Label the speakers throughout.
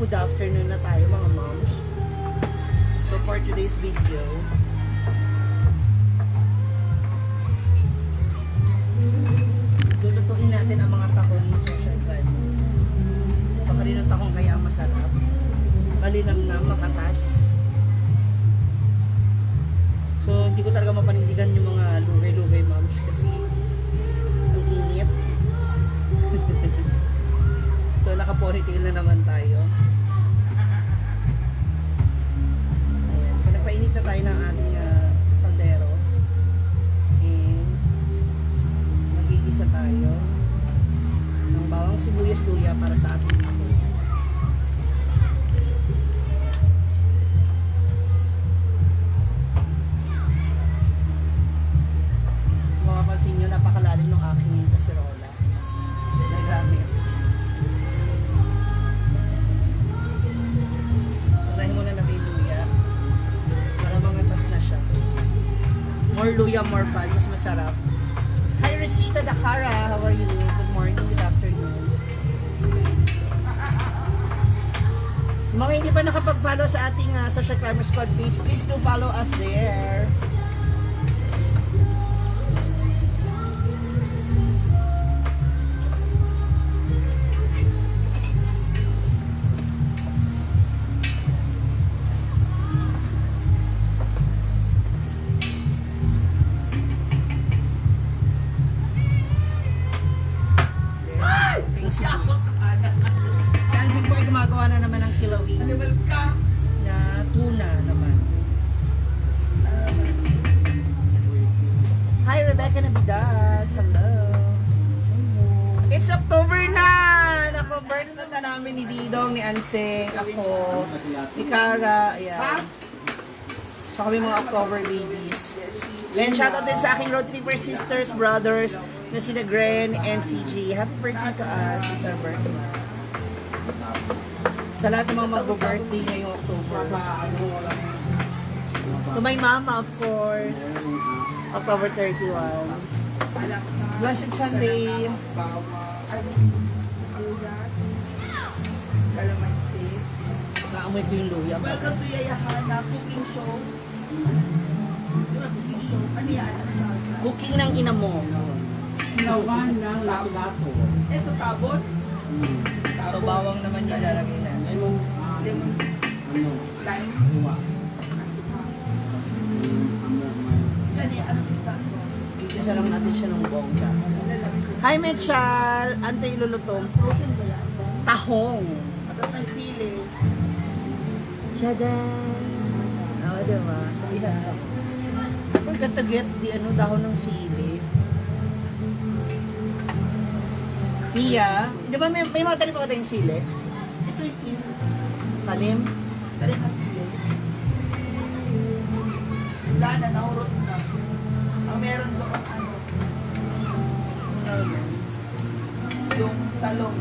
Speaker 1: good afternoon na tayo mga moms. So for today's video, lulutuin natin ang mga tahong social plan. So kaninong tahong kaya ang masarap, malinamnam, makatas. So hindi ko talaga mapanindigan yung mga lugay-lugay moms kasi ang init. So naka-ponytail na naman tayo. Ayan. So nagpainit na tayo ng ating kaldero. And magigisa tayo ng bawang sibuyas luya para sa ating taho. Mapapansin nyo, napakalalim ng aking kasirola na gamit. Unahin muna natin yung luya para mangatas na siya. More luya, more fun, mas masarap. Hi Rosita Dakara, how are you? Good morning, good afternoon. Sa mga hindi pa nakapag-follow sa ating Social Climber Squad page, please do follow us there. Si Ansing po ay gumagawa na naman ng kilawin na tuna naman. Hi Rebecca Navidad, hello. It's October na! Naku, birthday na namin ni Didong, ni Ansing, ako, ni Cara, ayan. So kami mga October babies. And shoutout din sa aking road tripper sisters, brothers, na sina Gren and CG. Happy birthday to us. It's our birthday. Sa lahat ng mga mag-birthday ngayong October. To my mama, of course. October 31. Blessed Sunday. Naamoy ko yung luya.
Speaker 2: Welcome to Yayahana Cooking Show. Diba cooking show? Ano yan?
Speaker 1: Cooking ng ina mo.
Speaker 3: Ginawan ng lato-lato.
Speaker 2: Ito tabon?
Speaker 1: So bawang naman yung lalagay na.
Speaker 3: Lemon,
Speaker 2: Lemon.
Speaker 3: ano,
Speaker 2: Lime.
Speaker 3: buwa.
Speaker 2: Kani, ano pista ko?
Speaker 1: Isa lang natin siya ng bongga. Hi Mitchell! Ano tayo ilulutong?
Speaker 2: Frozen ba yan?
Speaker 1: Tahong.
Speaker 2: Tapos may sili.
Speaker 1: Tchadan! Oo, diba? Sabihan ako. I forgot to get the dahon ng sili. Pia, di ba may mga tanim pa ba tayong sili?
Speaker 2: Ito yung sili.
Speaker 1: Tanim?
Speaker 2: Dali na sili. Wala na, nahurot na. Ang meron doon, yung talong.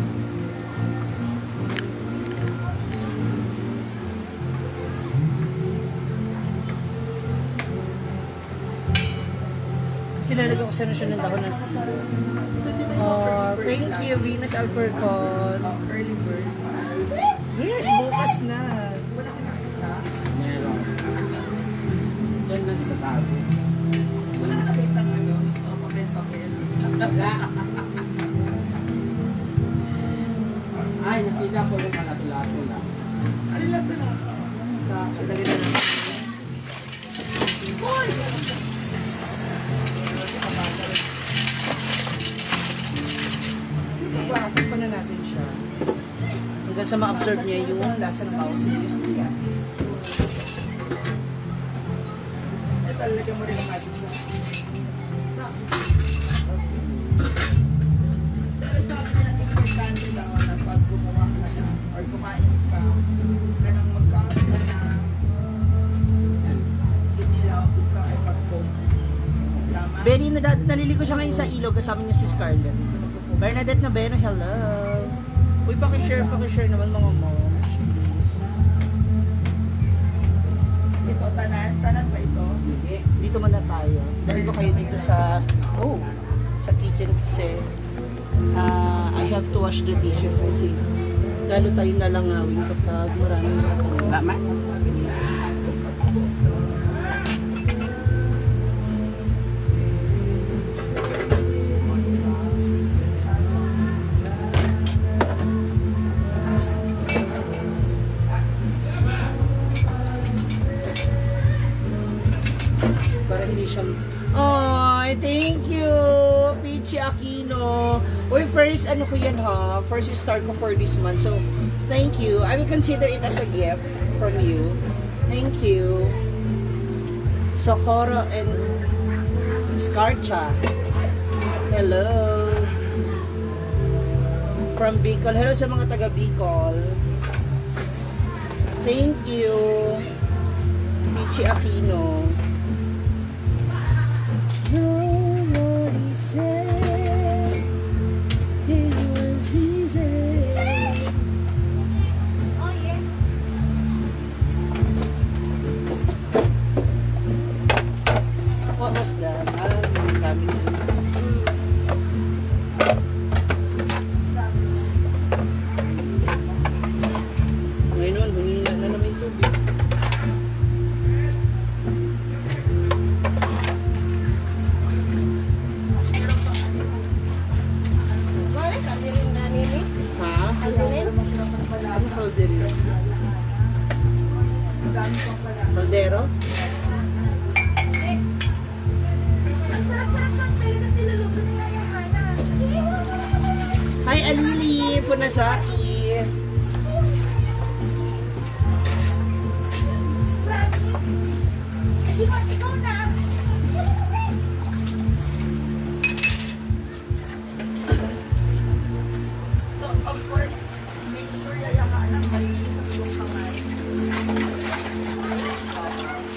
Speaker 1: Silalagay ko sa siya ng dahon ng sili. Thank you, Venus Alpercon.
Speaker 2: Early bird.
Speaker 1: Yes, bukas na.
Speaker 2: Wala ka nakita?
Speaker 3: Meron. Yan lang itatago.
Speaker 2: Wala ka nakita ng ano? Papel-papel.
Speaker 3: Wala. Ay, nakita ko yung lato-lato na.
Speaker 2: Ano lang ito na?
Speaker 1: So, lagyan na natin. Takpan na natin siya. Hanggang sa ma-absorb niya yung lasa ng bawang sibuyas ng yatis.
Speaker 2: Eh, talaga mo rin ang ating siya. Pero sabi nila, importante lang na pag gumawa ka na or kumain ka, ka nang magkaroon ka na hindi lang ikaw ay mag-cook. Tama?
Speaker 1: Benny, naliligo siya ngayon sa ilog kasama niya si Scarlett. Bernadette Naveno, hello. Uy, pakishare naman mga moms, please.
Speaker 2: Ito, tanan ba ito?
Speaker 1: Dito muna tayo. Dahil ko kayo dito sa kitchen kasi I have to wash the dishes kasi Lalo tayo nalangawin kapag maraming nakakawin.
Speaker 3: Tama.
Speaker 1: Para hindi siya... Ay, thank you! Peachy Aquino. Uy, first, ano ko yan ha? First start ko for this month. So, thank you. I will consider it as a gift from you. Thank you. Socorro and Scarcha. Hello. From Bicol. Hello sa mga taga Bicol. Thank you. Peachy Aquino. Nobody said it was easy.
Speaker 4: Oh, yeah.
Speaker 1: What was that? Gamit ko. Ngayon, humina na naman yung tubig.
Speaker 4: Bakit? Ang dilim na nini?
Speaker 1: Ha?
Speaker 4: Ang dilim?
Speaker 1: Ano caldero? Caldero?
Speaker 4: Ang sarap-sarap ng pili na niluluto nila yung Hana.
Speaker 1: Hi, Alili! Punasaki!
Speaker 4: Ikaw na!
Speaker 2: So, of course, make sure na yung anak malinis ang iyong kamay.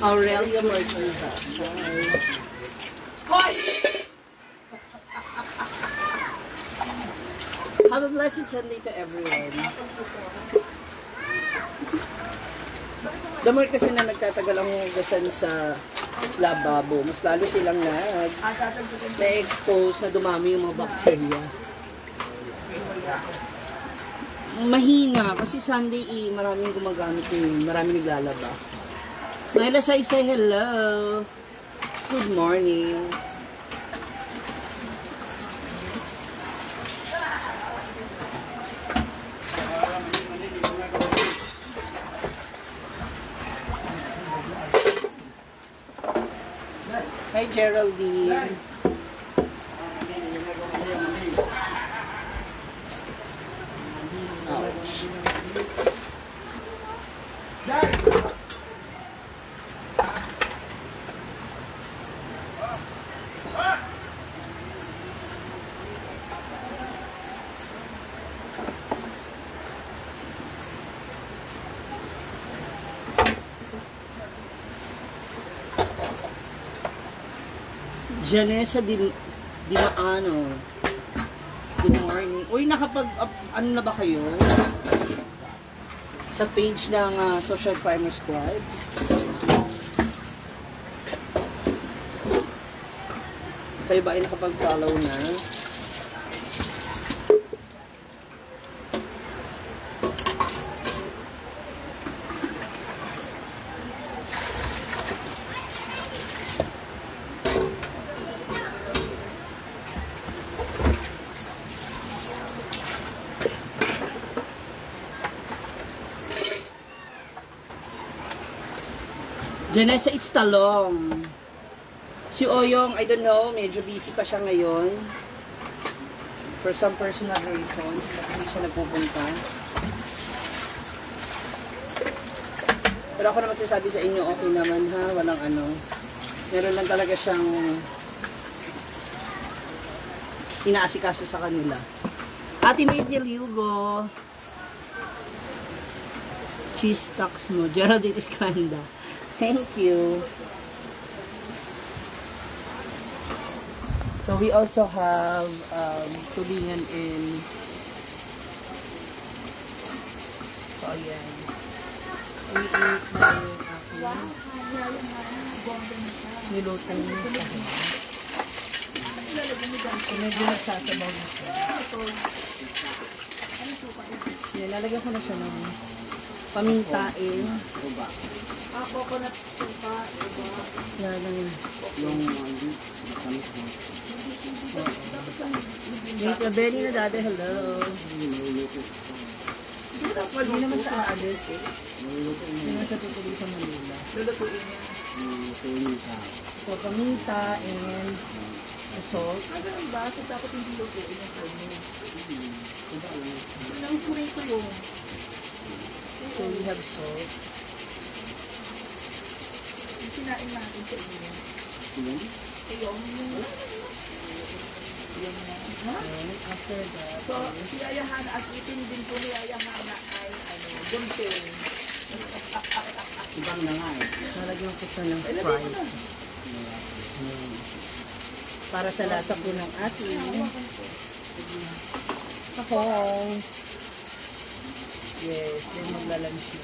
Speaker 1: Aurelia Martinez.
Speaker 2: Hoy!
Speaker 1: Have a blessed Sunday to everyone. The more kasi na nagtatagal ang hugasan sa lababo, mas lalo silang na-expose, na dumami yung mga bacteria. Mahina, kasi Sunday maraming gumagamit yun, maraming naglalaba. Myla Saysay, hello! Good morning! Hi, Geraldine. Ouch. Janessa Dimaano. Good morning. Uy, ano na ba kayo? Sa page ng Social Climber Squad. Kayo ba ay nakapag-follow na? Janessa, it's Talong. Si Oyong, I don't know, medyo busy pa siya ngayon. For some personal reason, hindi siya nagpupunta. Pero ako na magsasabi sa inyo, okay naman ha, walang ano. Meron lang talaga siyang inaasikaso sa kanila. Ate Mayfield Hugo. Cheese stocks mo. Geraldine Iskanda. Thank you. So we also have tulingan in. So ayan. We eat na yung aking nilutong nito. So medyo nagsasabaw nito. Yan, lalagyan ko na siya ng pamintain.
Speaker 2: Coconut suka, iba.
Speaker 1: Yan,
Speaker 3: Yung matamis mo.
Speaker 1: Wait, Benny na dati, hello. Hindi naman siya aalis eh. Hindi naman siya tutuloy sa Manila.
Speaker 2: Lulutuin niya.
Speaker 1: So, paminta and salt.
Speaker 2: Ah, ganun ba? So, dapat hindi lutuin yung karne. Ang kurin ko yung
Speaker 1: So, we have salt.
Speaker 2: sinain natin sa inyo. Yung
Speaker 1: And after that,
Speaker 2: So, si Yaya Hana, at itin din po ni Yaya Hana ay gunting.
Speaker 3: Ibang na nga eh.
Speaker 1: nalagyan ko siya ng
Speaker 2: Ilagay mo
Speaker 1: Sprite.
Speaker 2: na.
Speaker 1: Para sa lasa po ng ating tahong. Yes, then maglalunch na.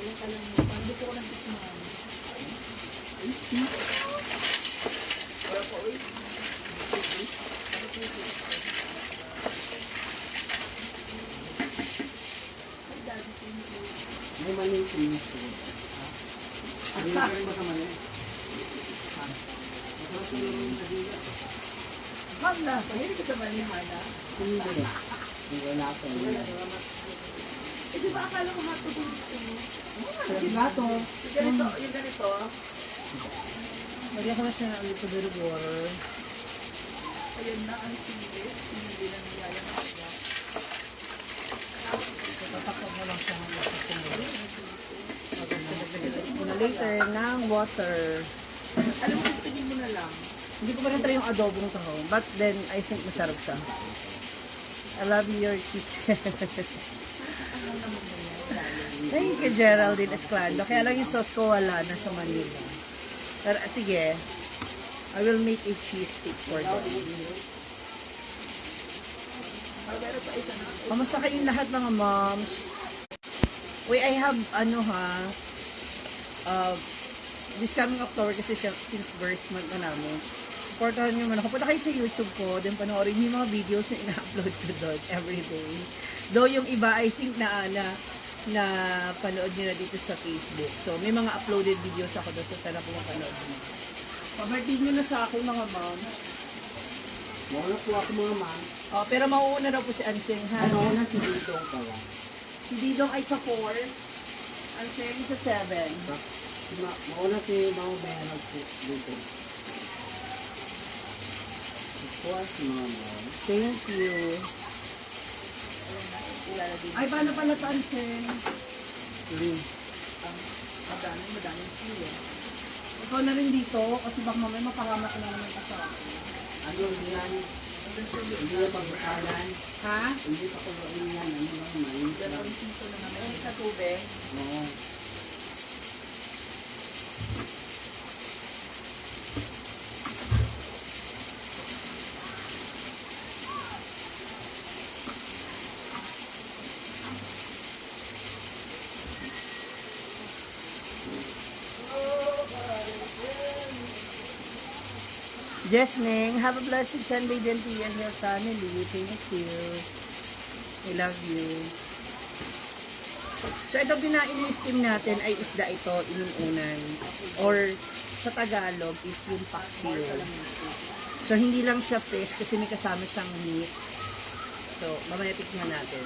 Speaker 2: Hindi ko lang tikman. Wala po, uy.
Speaker 3: May mali yung cream ko. Hindi ka rin ba sa mali?
Speaker 2: Hana, pahilig ka sa mali, Hana.
Speaker 3: Hindi. Hindi wala ako.
Speaker 2: Eh, di ba akala mo hotdog gusto mo?
Speaker 1: Gato.
Speaker 2: Yung ganito.
Speaker 1: Lagyan ko na siya ng little bit of water.
Speaker 2: Ayan na, ang sili. Sili lang ni Yaya Hana.
Speaker 1: Tatakot na lang siya hanggang sa sumuli. Na later ng water.
Speaker 2: Alam mo, gustunin mo na lang.
Speaker 1: Hindi ko pa rin try yung adobong tahong. But then, I think masarap siya. I love your chicken. Thank you, Geraldine Esclando. Kaya lang yung sauce ko wala na sa Manila. Pero sige, I will make a cheese stick for them.
Speaker 2: Pero pa isa na.
Speaker 1: Kamusta kayong lahat mga moms? Wait, I have, this coming October kasi since birth month na namin. Supportahan nyo man ako. Punta kayo sa YouTube ko, then panoorin nyo yung mga videos na ina-upload ko doon everyday. Though yung iba, I think na panood nyo na dito sa Facebook. So, may mga uploaded videos ako doon. So, sana po mapanood nyo. Pabartin nyo na sa akin mga moms.
Speaker 3: Wala po ako mga man.
Speaker 1: Oh, pero mauuna daw po si Anseng, ha?
Speaker 3: Ano na si Dito pala?
Speaker 1: Si Didong ay sa 4. Anseng sa 7.
Speaker 3: Mauna si Mao Benag dito. Of course, mama.
Speaker 1: Thank you. Ay, paano pala ito, Anseng?
Speaker 2: Madaming sili.
Speaker 1: Ikaw na rin dito, kasi baka mamaya mapangamak na naman ka sa akin.
Speaker 3: Ano yan? Hindi na pagkakalan.
Speaker 1: Ha?
Speaker 3: Hindi pa kuloyin yan. Ano lang, mainit lang.
Speaker 2: Ayun sa tubig.
Speaker 3: Oo.
Speaker 1: Jesning, have a blessed Sunday din to you and your family. Thank you. I love you. So, ito pinain-steam natin ay isda ito, inuunan. Or, sa Tagalog is yung paksiw. So, hindi lang siya fish kasi may kasama siyang meat. So, mamaya tikman natin.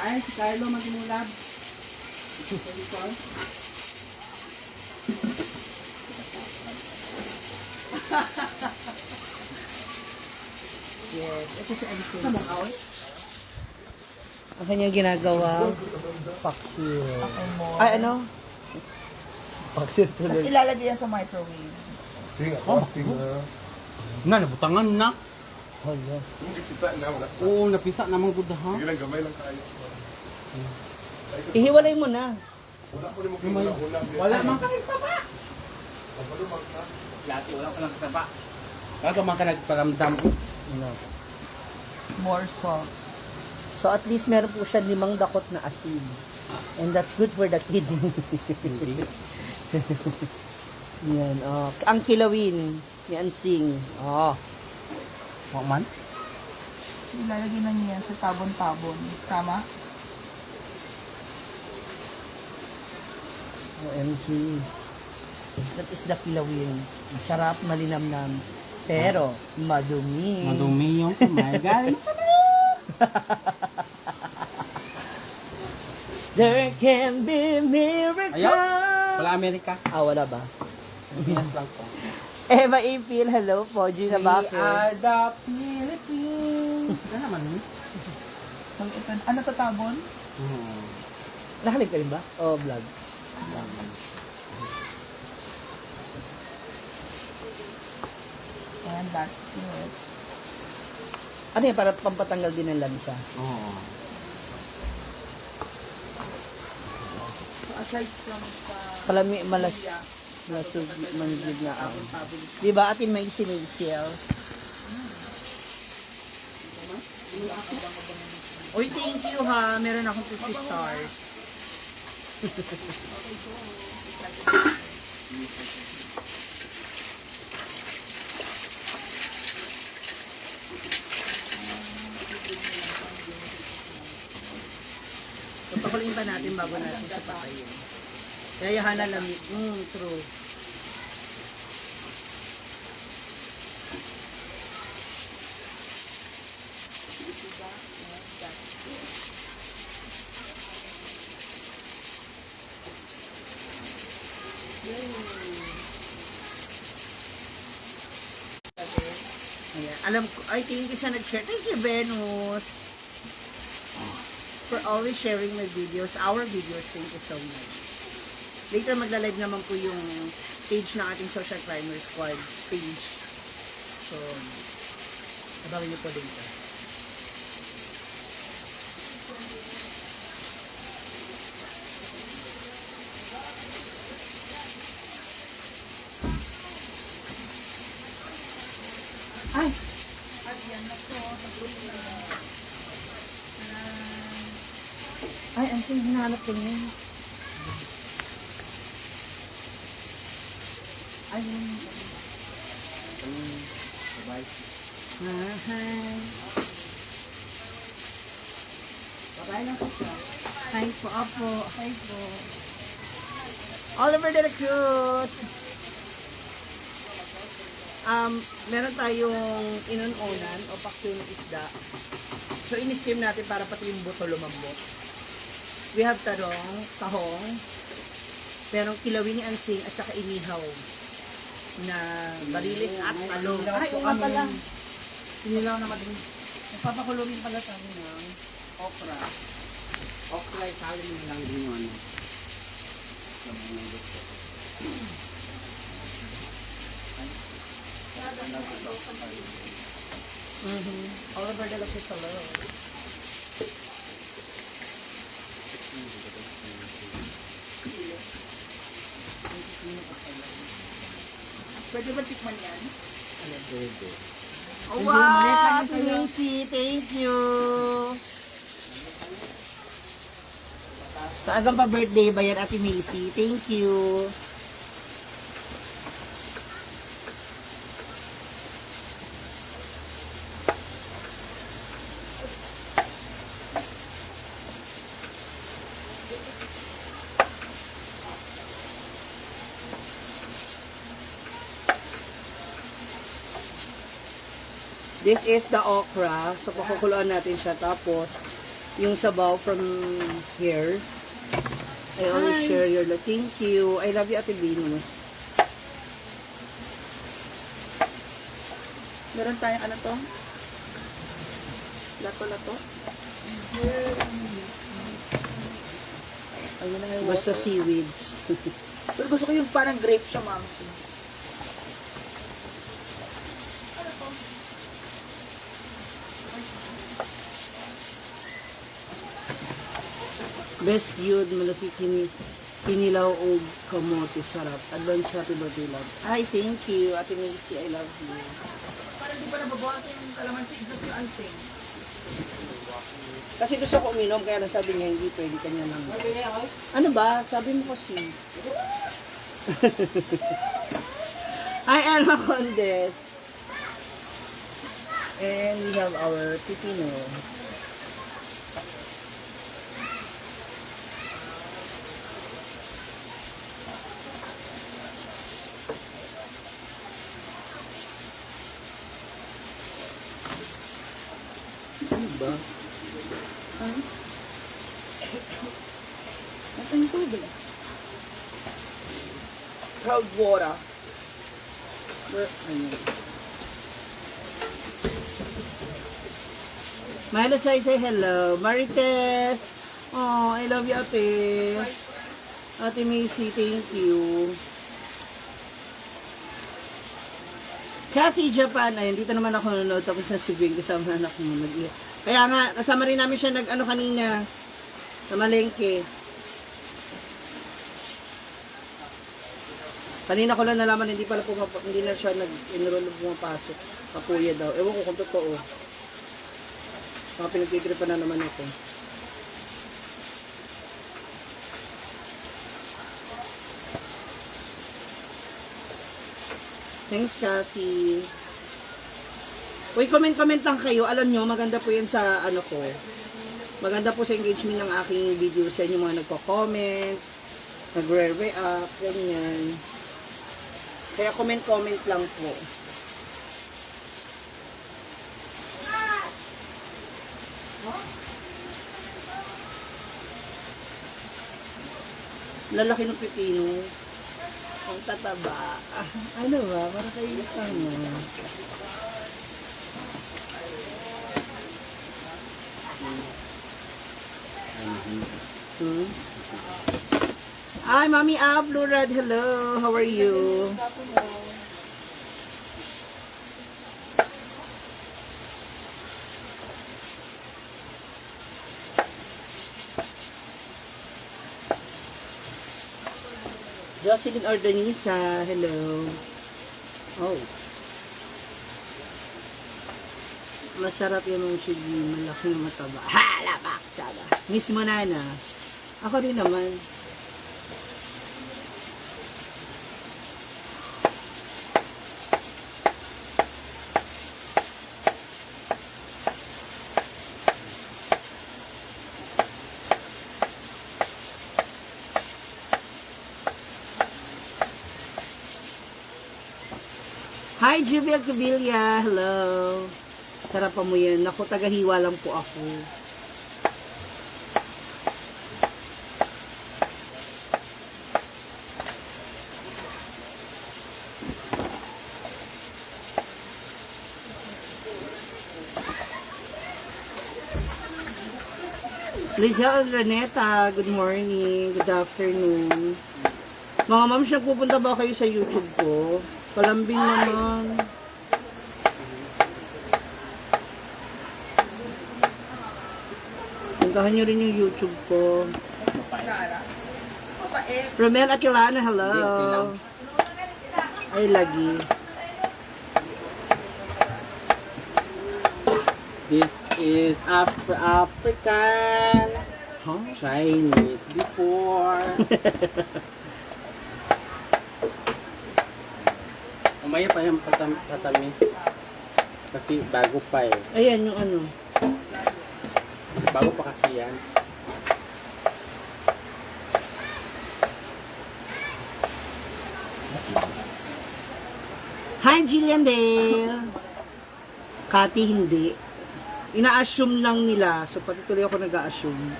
Speaker 3: Ay, si Carlo magmulab.
Speaker 1: Yes, ito si Auntie. Ang kanyang ginagawa, paksiw. Ay, ano? Paksiw
Speaker 2: Tapos
Speaker 1: tuloy.
Speaker 2: ilalagay yan sa microwave.
Speaker 3: Na, nabutangan na.
Speaker 1: Hala.
Speaker 3: Oo, napisa namang buda ha.
Speaker 1: Ihiwalay mo na.
Speaker 3: Wala man kahit taba. Lati, wala ka lang taba. Kaga man ka nagparamdam.
Speaker 1: No.
Speaker 2: More salt.
Speaker 1: So at least meron po siya 5 dakot na asin. And that's good for the kidney. Yan, oh. Ang kilawin ni Ansing. Oh.
Speaker 3: Wak man?
Speaker 2: Ilalagay na niya sa tabon-tabon. Tama?
Speaker 1: OMG. That is the kilawin. Masarap, malinamnam. Pero, madumi.
Speaker 3: Madumi yung kamay. Guys,
Speaker 1: There can be miracles.
Speaker 3: ayaw. Wala Amerika.
Speaker 1: Ah, wala ba?
Speaker 3: Pinas lang po.
Speaker 1: Eva April, hello po. Gina
Speaker 3: We
Speaker 1: Bakit?
Speaker 3: are the Philippines. Ano naman yun?
Speaker 2: So, ito, ano to tabon?
Speaker 1: Nakalig ka rin ba? O, vlog.
Speaker 2: And that's it.
Speaker 1: Ano yan? Para pampatanggal din ng lansa.
Speaker 3: Oo.
Speaker 2: So, aside from
Speaker 1: Palami, malasog, manigid na ako. Diba, atin may sinigsiel? Uy, thank you ha. Meron akong 50 stars. Papakulin pa natin bago natin sa patayin. Yayahan na lang. True. Ayan. Alam ko, ay, thank you sa nag-share. Thank you, Venus. For always sharing my videos, our videos. Thank you so much. Later, magla-live naman po yung page ng ating Social Climber Squad page. So, abangin niyo po dito. Ay! Ay, ang hinahanap ko niya. Ay, yun. Hi.
Speaker 2: Bye lang po siya.
Speaker 1: Hi po, Apo.
Speaker 2: Hi po.
Speaker 1: Oliver de la Cruz. Meron tayong inununan o paksiw ng isda. So, in-steam natin para pati yung buto lumambot. We have tarong, tahong, merong kilawin ni Ansing at saka inihaw na barilis at talong. Ay, oo nga pala.
Speaker 3: Sinilaw na madumi.
Speaker 1: Nagpapakulungin pala sa amin ng
Speaker 3: Okra. Okra ay saling lang din yung ano.
Speaker 1: Oliver de la Cruz, hello.
Speaker 2: Pwede ba tikman yan?
Speaker 1: Oh, wow! Ate Macy, thank you! Paagang pa birthday ba yan, Ate Macy? Thank you! This is the okra. So, pakukuluan natin siya. Tapos, yung sabaw from here. I always share your love. Thank you. I love you, Ate Venus.
Speaker 2: Meron tayong ano to? Lato-lato? Ayun na nga.
Speaker 1: Basta seaweeds.
Speaker 2: Pero gusto ko yung parang grape siya, ma'am.
Speaker 1: Best yun, malasi kinilaw o kamote. Sarap. Advance happy birthday, loves. Ay, thank you. Ate Macy, I love you.
Speaker 2: Parang di pa nababawas yung kalamansi. Just yung alping.
Speaker 1: Kasi gusto ko uminom, kaya nasabi niya, hindi pwede kanya lang. Ano ba? Sabi mo kasi. Hi, Elma Condes. And we have our pipino. Ano ba? At ang tubig?
Speaker 2: Cold water.
Speaker 1: Milo say hello. Marites. Oh, I love you, ate. Ate Macy, thank you. Cathy Japan. Ayun, dito naman ako nanonood. Tapos na si Bing kasama na anak mo. Kaya nga, kasama rin namin siya nag-ano kanina. Sa malengke. Kanina ko lang nalaman, hindi na siya nag-enroll pumapasok. Kapuya daw. Ewan ko kung totoo. Mga pinagtitripan na naman ako. Thanks, Cathy. Uy, comment lang kayo. Alam nyo, maganda po yan sa ano ko. Maganda po sa engagement ng aking video sa inyo mga nagko-comment, nagre-react, ganyan. Kaya comment lang po. Lalaki ng pipino. Ang tataba. Ano ba? Para kayo ano. Hi, Mommy Blue Red. Hello. How are you? Jocelyn Ordanisa. Hello. Oh. Masarap yung mga chili. Malaki yung mataba. Halapak! Saga. Mismo na. Ako rin naman. Hi, Jubil Cubilla. Hello. Sarap pa mo yan. Ako, tagahiwa lang po ako. Lizelle Reneta, good morning. Good afternoon. Mga moms, nagpupunta ba kayo sa YouTube ko? Palambing naman. Puntahan nyo rin yung YouTube ko.
Speaker 2: Kara. Mabait.
Speaker 1: Romel Aquilana, hello. Ay, lagi.
Speaker 3: This is African Chinese before. Umaya pa yung patamis. Kasi bago pa eh.
Speaker 1: Ayan yung ano.
Speaker 3: Bago pa kasi yan.
Speaker 1: Hi, Jillian Dale. Kati, hindi. Ina-assume lang nila. So, pati tuloy ako nag-a-assume.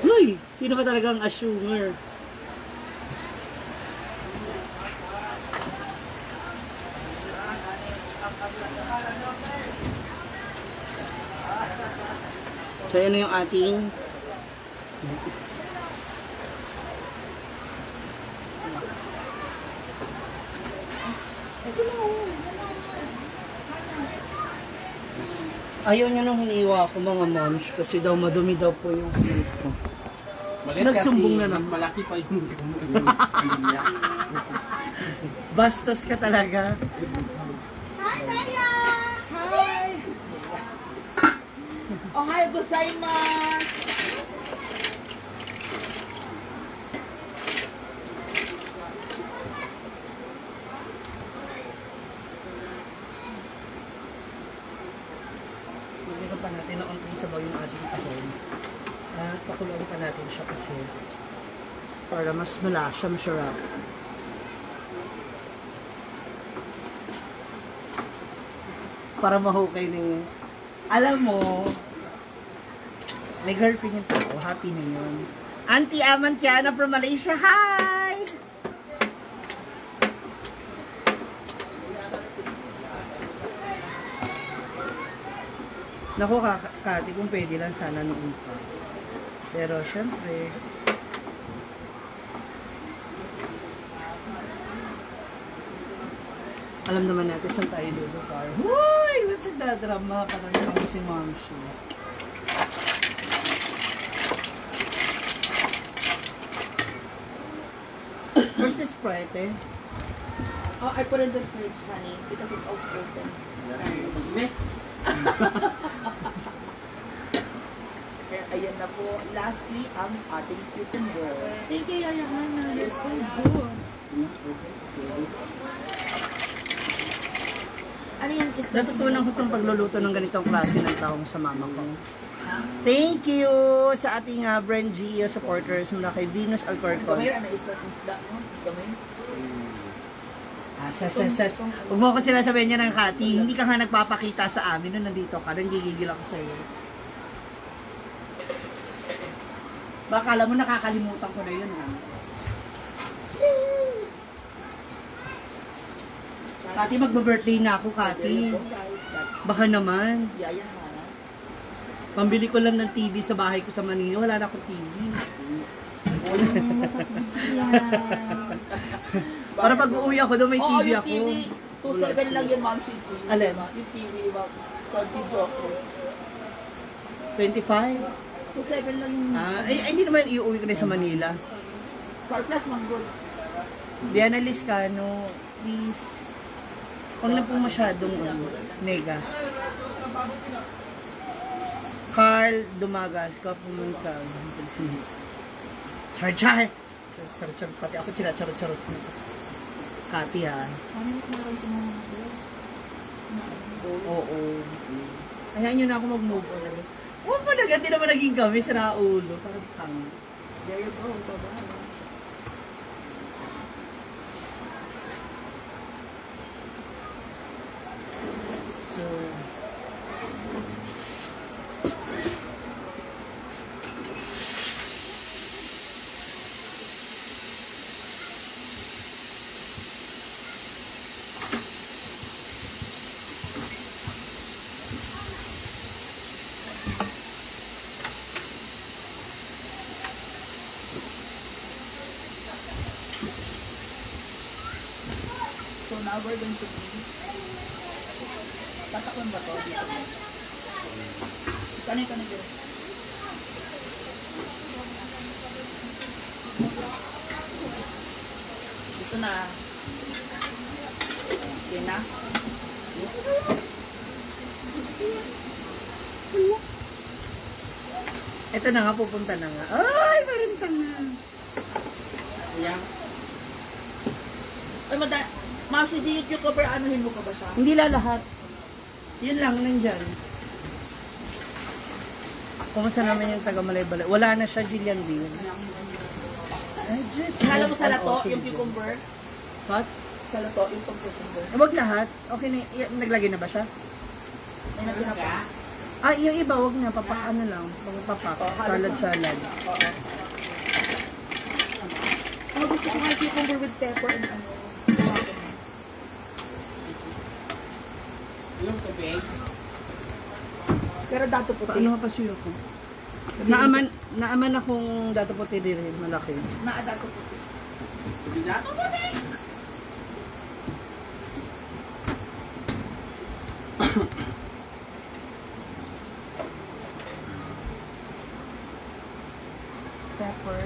Speaker 1: Uy! Sino ba talagang assumer? So, ano yung ating ayaw niya nung hiniwa ko mga moms kasi daw madumi daw po yung hilig ko. Nagsumbong na naman.
Speaker 3: Mas malaki pa yung niya.
Speaker 1: Bastos ka talaga.
Speaker 4: Hi, Raya!
Speaker 2: Hi! Ohayo gozaimasu!
Speaker 1: kasi. Para mas malasya, masarap. Para mahukay na yun. Alam mo, may girlfriend yung tao, happy na yun. Auntie Amantiana from Malaysia, hi! Naku, Kati, kung pwede lang sana noon pa. Pero, syempre, alam naman natin saan tayo lulugar. Huy! Ba't nagdadrama? Parang yung si Momshi. Where's the Sprite, eh?
Speaker 2: Oh, I put it in the fridge, honey, because it's all open. Kaya ayan na po, lastly, ang ating cucumber.
Speaker 4: Thank you, Yaya Hana. You're so good.
Speaker 2: Ano yan? Is
Speaker 1: Natutunan ko itong pagluluto ng ganitong klase ng taong sa mama ko. Thank you sa ating Brand Gio supporters mula kay Venus Alcorcon.
Speaker 2: Kamay, ano isda mo? Kamay?
Speaker 1: Huwag mo ko sila sabihin niya ng Kati, hindi ka nga nagpapakita sa amin nung nandito ka, nang gigigil ako sa iyo. Baka alam mo, nakakalimutan ko na yun, ha? Kati, magbe-birthday na ako, Kati. Baka naman.
Speaker 2: Yaya Hana.
Speaker 1: Pambili ko lang ng TV sa bahay ko sa Manila, wala na akong TV. Para pag uuwi ako doon, may
Speaker 2: Oo,
Speaker 1: TV
Speaker 2: yung
Speaker 1: ako.
Speaker 2: TV, 2.7 lang yun, Ma'am Cici.
Speaker 1: Alin?
Speaker 2: Yung TV, Ma'am. Sa video ako.
Speaker 1: 25?
Speaker 2: 2.7 lang yung
Speaker 1: Hindi naman iuwi ko na sa Manila.
Speaker 2: surplus, Ma'am Good.
Speaker 1: Diana Liscano, please. Huwag na po masyadong nega. Carl Dumagas, kapumun ka. Char-char! Char-char, pati ako chira-char-charot. Kati, ha? Oo. Ayaw nyo na ako mag-move on. Oo pa na, hindi naman naging kami sa naulo. Parang tang.
Speaker 2: There you go. Bye-bye.
Speaker 1: So,
Speaker 2: So now we're going to be tatakon ba to dito? Kanin dito. Dito na. Okay na.
Speaker 1: ito na nga, pupunta na nga. Ay, parang tanga.
Speaker 3: Ayan.
Speaker 2: Ay, Ma'am, si Gio Cucumber, anuhin mo ka ba siya?
Speaker 1: Hindi lahat. Yun lang, nandyan. Kumusta naman yung taga Malay-Balay? Wala na siya, Jillian din. I just
Speaker 2: Kala mo sa
Speaker 1: hope
Speaker 2: lato,
Speaker 1: also
Speaker 2: yung
Speaker 1: good.
Speaker 2: cucumber?
Speaker 1: What?
Speaker 2: Sa lato, yung cucumber.
Speaker 1: Wag lahat. Okay na, naglagay na ba siya?
Speaker 2: May natira pa.
Speaker 1: Yung iba, wag na. Ano lang. Papak. Salad-salad.
Speaker 2: Oo. Oh, gusto ko nga cucumber with pepper and ano.
Speaker 3: Yung tubig.
Speaker 2: Pero dato puti.
Speaker 1: Paano mapasuyo ko? Naaman akong dato puti din. Malaki.
Speaker 2: Dato puti.
Speaker 3: Dato puti!
Speaker 1: Pepper.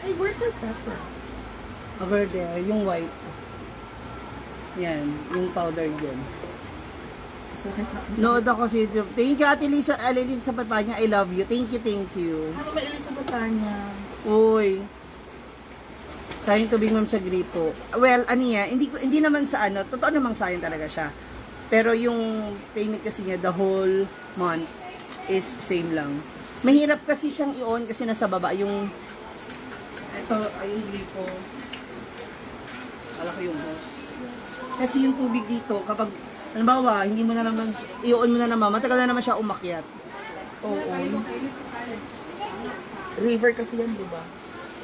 Speaker 2: Ay, where's your pepper?
Speaker 1: Over there. Yung white. Yan. Yung powder dyan. Nood ako sa YouTube. Thank you, Ate Lisa. Lisa sa Papanya. I love you. Thank you, thank you.
Speaker 2: Ano ba ilan sa bata niya?
Speaker 1: Uy. Sayang tubig, ma'am, sa gripo. Well, ano yan, hindi naman sa ano, totoo namang sayang talaga siya. Pero yung payment kasi niya, the whole month, is same lang. Mahirap kasi siyang i-on kasi nasa baba yung ito ay yung gripo. Alak yung hose. Kasi yung tubig dito kapag halimbawa hindi mo na naman i-on mo na naman matagal na naman siya umakyat. Oo.
Speaker 2: River kasi yan, di ba?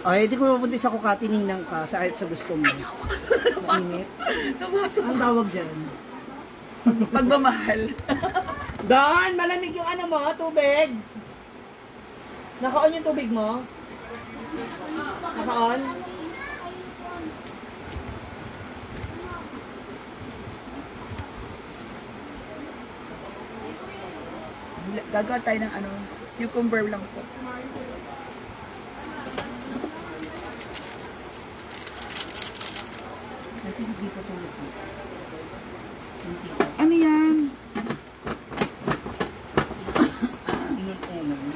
Speaker 1: Ay, di ko mapunti sa Kukati ninang ka sa kahit sa gusto mo. Mainit. Ang tawag dyan.
Speaker 2: Pagmamahal.
Speaker 1: Don, malamig yung ano mo, tubig. Naka-on yung tubig mo? Naka-on?
Speaker 2: Gagawa tayo ng ano, cucumber lang po.
Speaker 1: I think dito tulog mo.
Speaker 2: Ano yan?
Speaker 1: Inon-unon.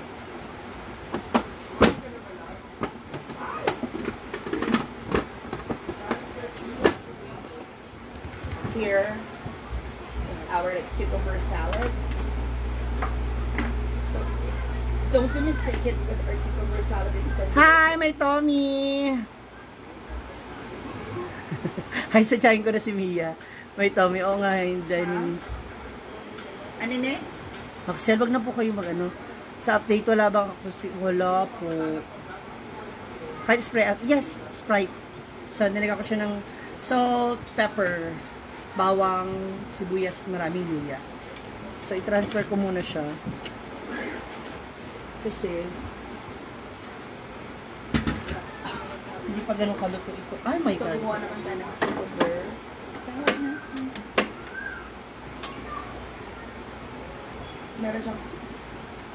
Speaker 2: Here, our cucumber salad. So, don't be mistaken because our cucumber salad is so
Speaker 1: Hi, may Tommy! Hi, sadyain ko na si Mia. May Tommy, oo nga, hindi.
Speaker 2: Ano na?
Speaker 1: Maxel, wag na po kayo mag-ano. Sa update, wala bang acoustic? Wala po. Kahit spray, yes, Sprite. So, nilagay ko siya ng salt, pepper, bawang, sibuyas, maraming luya. So, i-transfer ko muna siya. Kasi, hindi pa ganun kaluto ito. Oh my
Speaker 2: So,
Speaker 1: God.
Speaker 2: gumawa naman tayo ng cucumber. Salad na. Meron siyang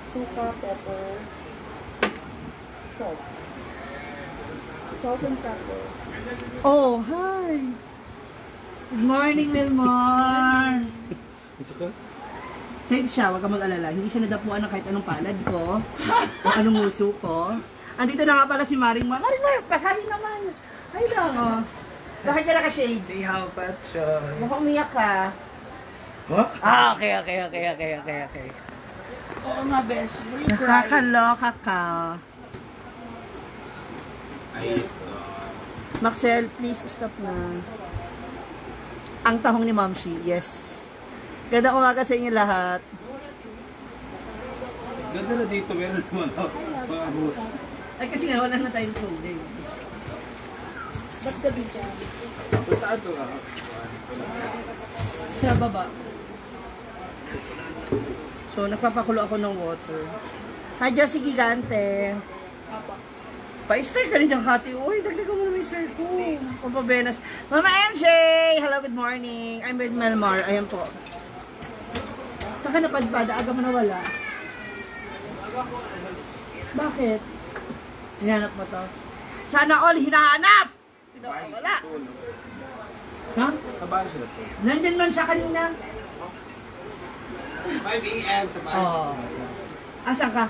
Speaker 2: suka, pepper, salt. Salt and pepper.
Speaker 1: Oh, hi! Good morning, Milmar!
Speaker 3: Gusto ko?
Speaker 1: Safe siya, huwag ka mag-alala. Hindi siya nadapuan ng kahit anong palad ko o anong uso ko. Andito na nga pala si Maring Ma. Maring Ma, pasahin naman. Ay lang, oh. Bakit ka naka-shades?
Speaker 3: See how fat siya.
Speaker 1: Mukhang umiyak ka.
Speaker 3: What?
Speaker 1: Ah, okay.
Speaker 2: Oo nga, Besh. Will you cry?
Speaker 1: Nakakaloka ka.
Speaker 3: Ay,
Speaker 1: Maxel, please stop na. Ang tahong ni Mamshi, yes. Ganda umaga sa inyo lahat.
Speaker 3: ganda na dito. Meron mga host.
Speaker 1: Ay kasi nga, wala na tayong tubig.
Speaker 2: Ba't gabi dyan?
Speaker 3: So, saan to nga?
Speaker 1: Sa baba. So, nagpapakulo ako ng water. Hi, Josie Gigante. Pa-star ka rin dyan, Kati. Uy, dagdagan mo naman yung star ko. Pampabenas. Mama MJ! Hello, good morning. I'm with Melmar. Ayan po. Saan ka napadpada? Aga mo nawala. Bakit? Hinahanap mo to? Sana all hinahanap! Wala. Ha?
Speaker 3: Kabahan siya po.
Speaker 1: Nandyan man siya kanina.
Speaker 3: 5 a.m. sa bahay.
Speaker 1: Oo. Asan ka?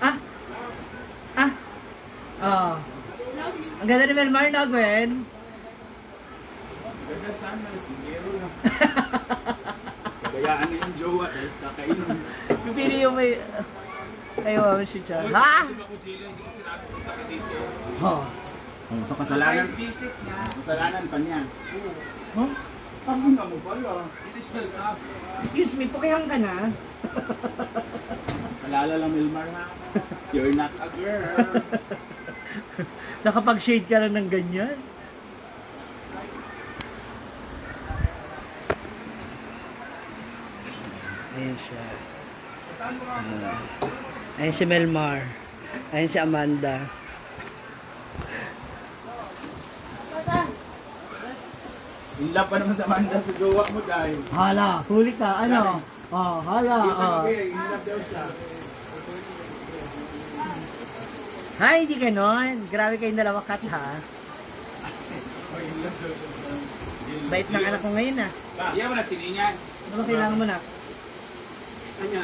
Speaker 1: Ah? Ah? Oo. Ang ganda ni Melmar na, Gwen.
Speaker 3: Ganda saan na. Sigero na. Kabayaan na yung jowa. Dahil kakainom.
Speaker 1: Pipili yung may... Kayo, mami si Chan. Ha? Oh.
Speaker 3: So, kasalanan. Kasalanan pa niya.
Speaker 1: Huh?
Speaker 3: Ang ganda mo pala.
Speaker 1: Excuse me, pukihang ka na.
Speaker 3: Alala lang, Milmar, ha? You're not a girl.
Speaker 1: Nakapag-shade ka lang ng ganyan. Ayan siya. Ayan si Melmar. Ayan si Amanda.
Speaker 3: Hila pa naman sa Amanda sa jowa mo dahil.
Speaker 1: Hala, huli ka. Ano? Oh, hala. Oh.
Speaker 3: Hila daw siya.
Speaker 1: Hay, hindi ganon. Grabe kayong dalawa, Kat, ha? Bait ng anak ko ngayon, ha?
Speaker 3: Iya mo na tiningan.
Speaker 1: Ano ba kailangan mo na?
Speaker 3: Ano?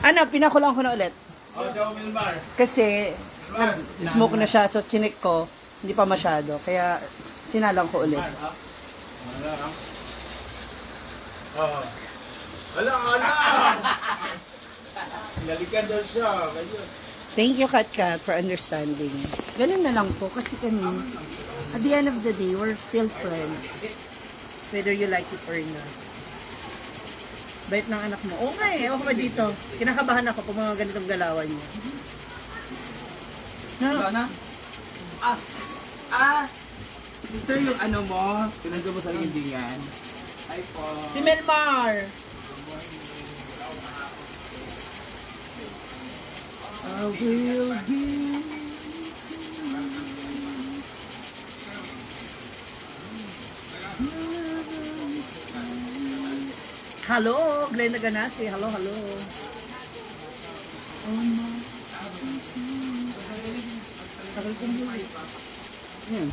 Speaker 1: Ano, pinakulang ko na ulit.
Speaker 3: Oh, daw Milmar.
Speaker 1: Kasi, smoke na siya, so chinik ko, hindi pa masyado. Kaya, sinalang ko ulit.
Speaker 3: Oh.
Speaker 2: Nalikan daw siya. Ngayon.
Speaker 1: Thank you, Kat, for understanding. Ganun na lang po kasi kami, at the end of the day, we're still friends. Whether you like it or not. Bait ng anak mo. Oo nga eh, ewan ko ba dito. Kinakabahan ako pag mga ganitong galawan niya. No.
Speaker 2: Na? Sir, yung ano mo, pinag mo sa hindi yan. Hi po.
Speaker 1: Si Melmar! I will be. Hello, Glenda Ganasi. Hello, hello. Tagal kong huli. Yan.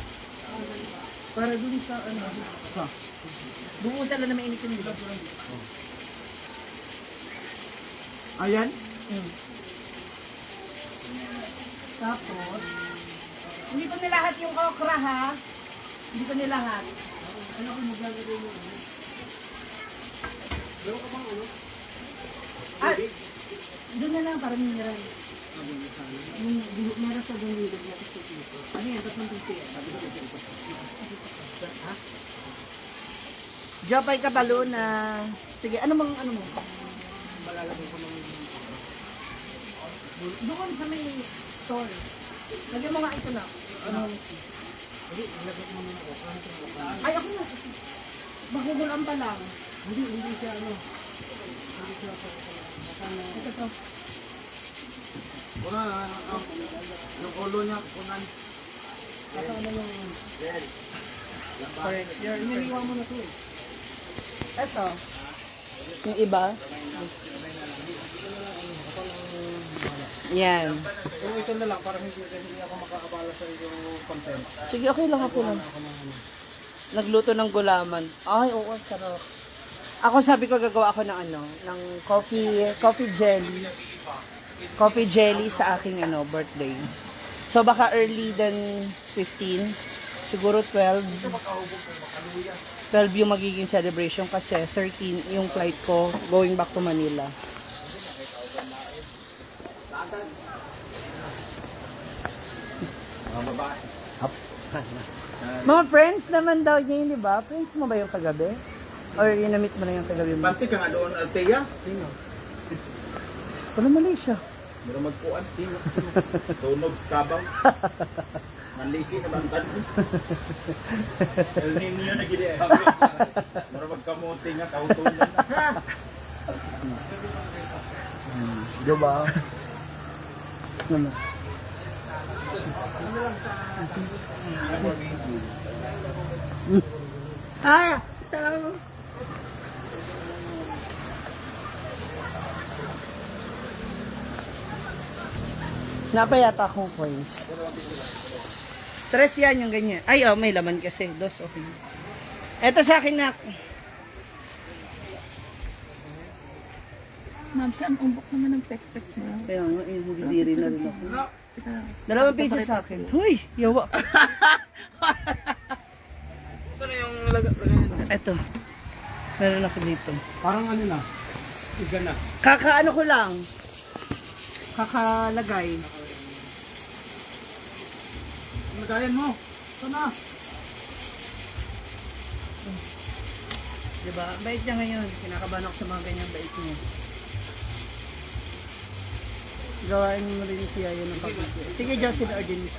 Speaker 1: Para dun sa ano. Buo sila na mainit yung diba?
Speaker 2: Ayan?
Speaker 1: Tapos, hindi ko nilahat yung okra ha. Hindi ko nilahat. Ano kung maglalagay mo? Ah, doon na lang para mineral. Meron sa doon dito. Ano yan? Tapos nang siya. Ha? Jopay kabalo na. Sige, ano mo? Malalagay ko ng doon sa may store. Lagyan mo nga ito na. Ano? Ay, ako na. Makugulan pa lang. Hindi siya ano. Ito to.
Speaker 2: Wala, yung ulo niya, kunan.
Speaker 1: Ito ano yung... Correct. Iniliwa mo na to eh. Ito. Yung iba. Yan.
Speaker 3: Yung ito na lang, para hindi ako makakabala sa yung content.
Speaker 1: Sige, okay lang ako lang. Nagluto ng gulaman. Ay, oo, sarap. Ako sabi ko gagawa ako ng ano, ng coffee jelly. Coffee jelly sa aking ano, birthday. So baka early than 15, siguro 12. 12 yung magiging celebration kasi 13 yung flight ko going back to Manila. Mga friends naman daw niya yun, di ba? Friends mo ba yung kagabi? Or na-meet mo na yung kagabi mo?
Speaker 2: Pati ka nga doon, Altea.
Speaker 3: Sino?
Speaker 1: Wala Malaysia.
Speaker 2: Meron magpuan, sino? Tunog, kabaw. Manliki na bantan. El Nino na gili. Meron magkamuti nga, kautunan na.
Speaker 1: Diba? Ano? Ah! Tama. Napayata akong coins. Stress yan yung ganyan. Ay, oh, may laman kasi. Dos, okay. Eto sa akin na.
Speaker 4: Ma'am, siya ang umbok naman ng pek-pek niya.
Speaker 1: Kaya nga, hindi diri na rin ako. 2 piso sa akin. Huy, yawa.
Speaker 2: Saan yung lagay?
Speaker 1: Eto. Meron ako dito.
Speaker 3: Parang ano na, iga na.
Speaker 1: Kakaano ko lang. Kakalagay.
Speaker 2: Lagayan mo. Sana.
Speaker 1: Diba? Bait niya ngayon. Kinakabahan ako sa mga ganyang bait niya. Gawain mo rin siya yun ng pag-video. Sige, Justin Ardenis.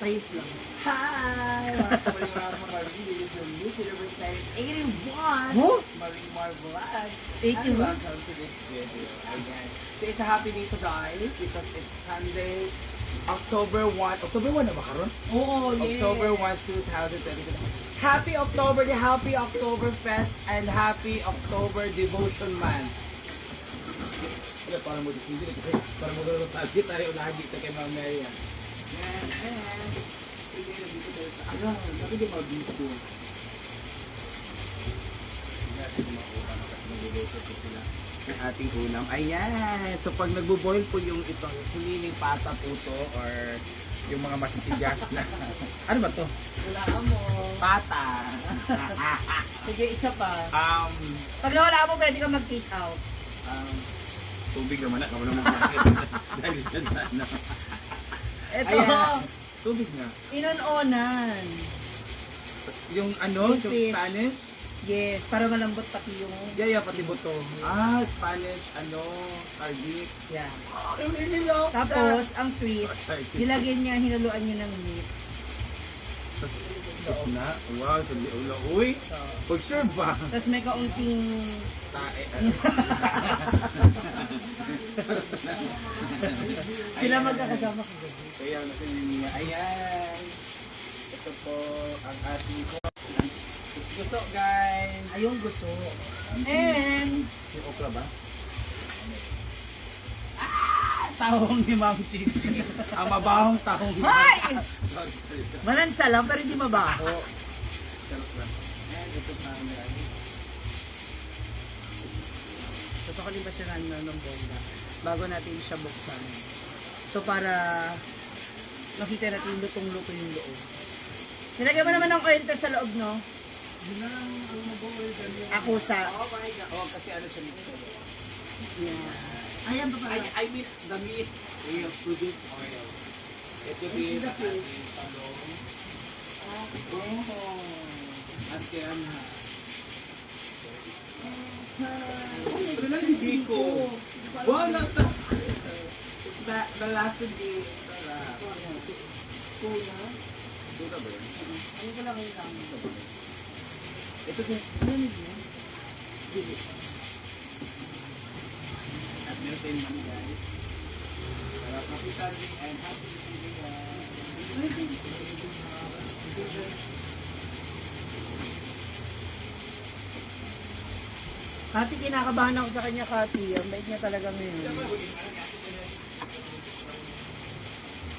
Speaker 1: Praise lang. Hi! Huh? 81?
Speaker 2: Welcome to this video. Again. So it's a happy day today because it's Sunday, October 1. October 1 na ba karon?
Speaker 1: Oo,
Speaker 2: October 1, 2022. Happy October, the Happy October Fest and Happy October Devotion Month. Wala, para mo hindi kasi para mo gano'n target tayo lagi sa kay Ma'am Mary. Ano, sabi di mabito. Yung ating ulam. Ayan. So pag nagbo-boil po yung itong siniling pata puto or yung mga matitigas na. Ano ba to?
Speaker 1: Wala mo.
Speaker 2: Pata.
Speaker 1: Sige, isa pa.
Speaker 2: um,
Speaker 1: Pag nawala mo, pwede ka mag-take out.
Speaker 2: tubig naman na. Wala mo dahil dyan na.
Speaker 1: Ito,
Speaker 2: Ayan. Tubig na.
Speaker 1: inon-onan.
Speaker 2: Yung ano, yung
Speaker 1: Toothpaste.
Speaker 2: Spanish.
Speaker 1: Yes, para malambot pati yung...
Speaker 2: Yeah, pati buto. Spanish, sardine.
Speaker 1: Yeah.
Speaker 2: Nililok.
Speaker 1: Tapos, ang twist, nilagyan niya, hinaluan niya ng meat.
Speaker 2: na. Wow, sabi ulo. Uy, pag sure ba?
Speaker 1: Tapos may kaunting...
Speaker 2: Tae.
Speaker 1: Sila magkakasama ko.
Speaker 2: Kaya natin niya. Ayan. Ito po ang ating gusto guys.
Speaker 1: Ayong gusto. And...
Speaker 2: Yung okra ba? Tahong ni Ma'am Chichi. Ang mabahong tahong ni
Speaker 1: Hoy!
Speaker 2: Sorry.
Speaker 1: Malansa lang, pero hindi mabaho.
Speaker 2: Ayan, ito pa ang lagi.
Speaker 1: Tutukalin ba siya ng bongga bago natin siya buksan. So para makita natin lutong-luto yung loob. Nilagyan mo naman ng oil sa loob, no? Ako sa...
Speaker 2: Oh, kasi ano siya nito.
Speaker 1: Yeah. Ayan ba pala?
Speaker 2: I mean, the meat will produce oil. Ito din ang ating talong. At kaya na. Ano lang si Biko? Wala sa... The last day. Tuna ba yun?
Speaker 1: Ano ko lang yung kami?
Speaker 2: Ito din. At meron naman guys. Sarap na kita din and happy to see you guys.
Speaker 1: Kati, kinakabahan ako sa kanya, Kati. Ang bait niya talaga ngayon.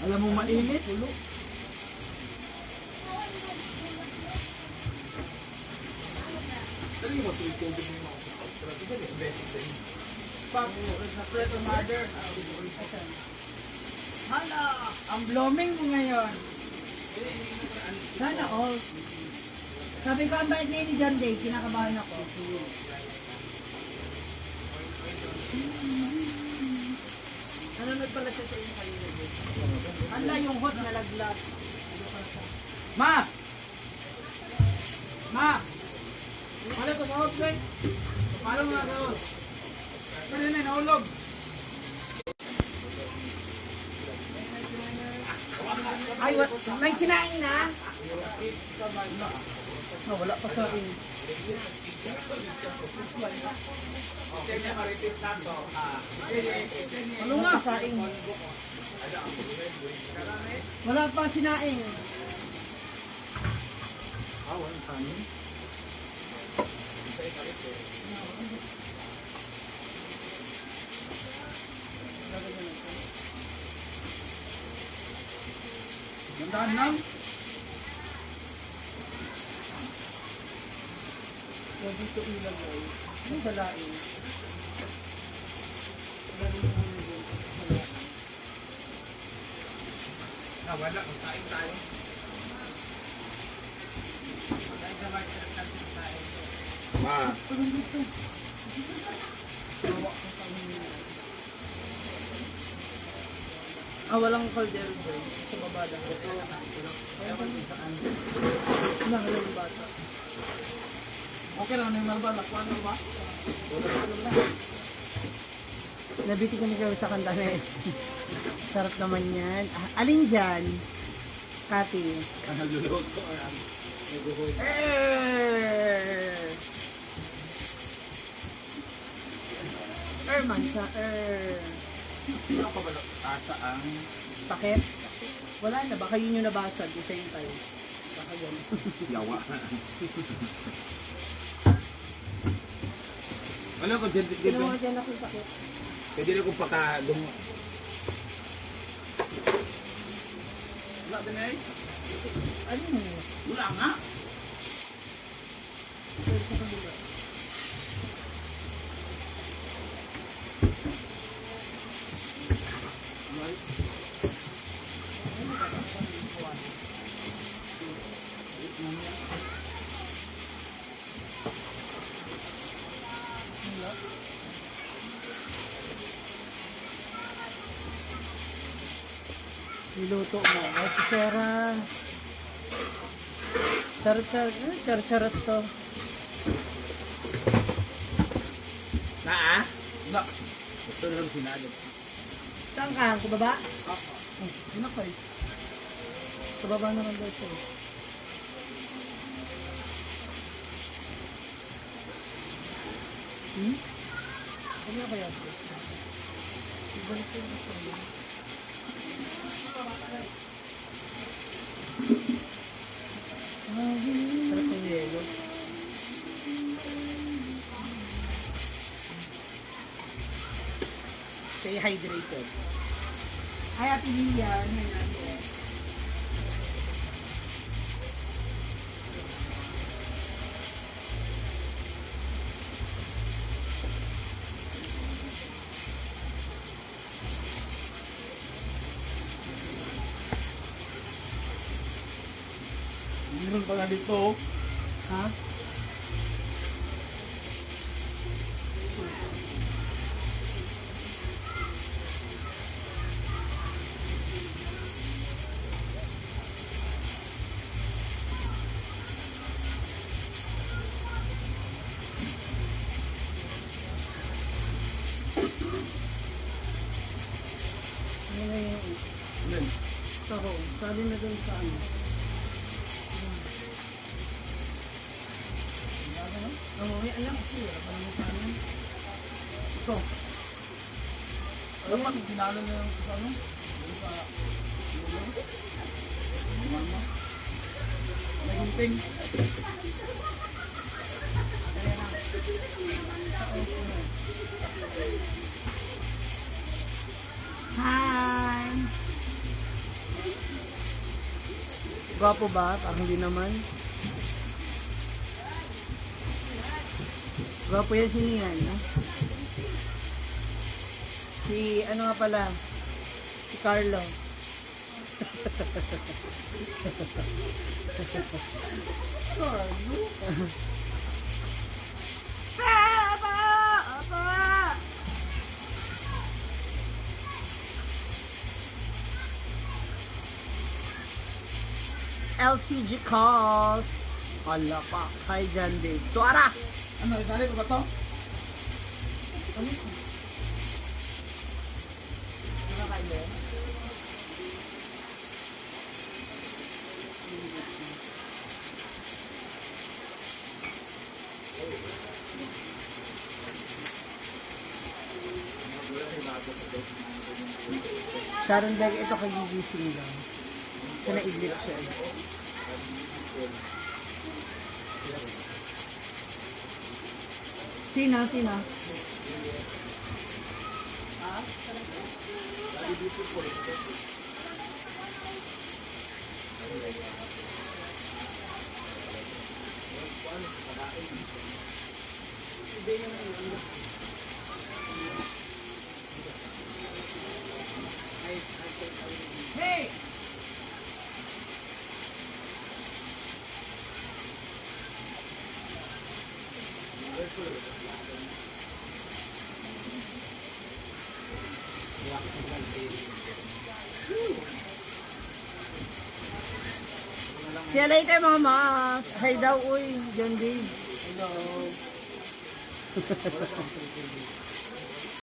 Speaker 2: Alam mo mainit?
Speaker 1: Hala! Ang blooming mo ngayon. Sana all. Sabi ko, ang bait niya ni John Day, kinakabahan ako. Nanonood pala siya sa inyo kanina. Hala, yung hot na laglag.
Speaker 2: Ma! Ma! Wala ko mahot ko eh. Paano mga gawin? Ano na, nahulog?
Speaker 1: Ay, may kinain na? Oh, wala pa sa akin. Ano nga? Saing. Wala pa sinaing.
Speaker 2: Gandaan lang.
Speaker 1: Huwag dito ilagay. Ang salain.
Speaker 2: Wala, magsaing tayo. Ma.
Speaker 1: Walang caldero boy. Sa baba lang. Nangalang bata.
Speaker 2: Okay lang, may malbalak. Ano ba?
Speaker 1: Nabiti ko ni Kaya sa Cantanes. Sarap naman yan. Alin dyan? Kati.
Speaker 2: Ang nagluluto.
Speaker 1: Man sa
Speaker 2: Ano ka ba ata ang
Speaker 1: Takip. Wala na. Baka yun yung nabasag. Isa yung tayo. Baka yun.
Speaker 2: yawa? Wala ko, dito.
Speaker 1: Ginawa dyan ako yung takip.
Speaker 2: Kaya dito ko paka wala ba na eh?
Speaker 1: Ano mo?
Speaker 2: Wala nga.
Speaker 5: Niluto mo. Ay, si Sarah. Charot to.
Speaker 2: Na. Ito na lang sinagad.
Speaker 5: Saan ka? Sa baba? Ano ko eh? Sa baba naman daw ito. Ano kaya ito? Ibalik ko yung ito. Sarap ng yelo. Stay hydrated.
Speaker 4: Ay, Ate Lilian.
Speaker 2: Meron pa nga dito.
Speaker 5: Ha? Ano na yung taho? Sabi na dun sa ano? Oo, may alam ko siya. Parang sa ano? Ito.
Speaker 2: Alam mo, ginalo na yung sa ano? Nagunting.
Speaker 5: Hi! Gwapo ba? Parang hindi naman. Gwapo yan si Nian, no? Si, ano nga pala? Si Carlo. LCG calls. Hala pa. Hi, John Dave. Tuara!
Speaker 2: Ano, isali ko ba to?
Speaker 5: Sharon Beg, ito kagigising lang. Sa naidlip siya. Sino?
Speaker 2: Hey!
Speaker 5: See you later, mama. Hi daw, uy. John Dave.
Speaker 2: Hello.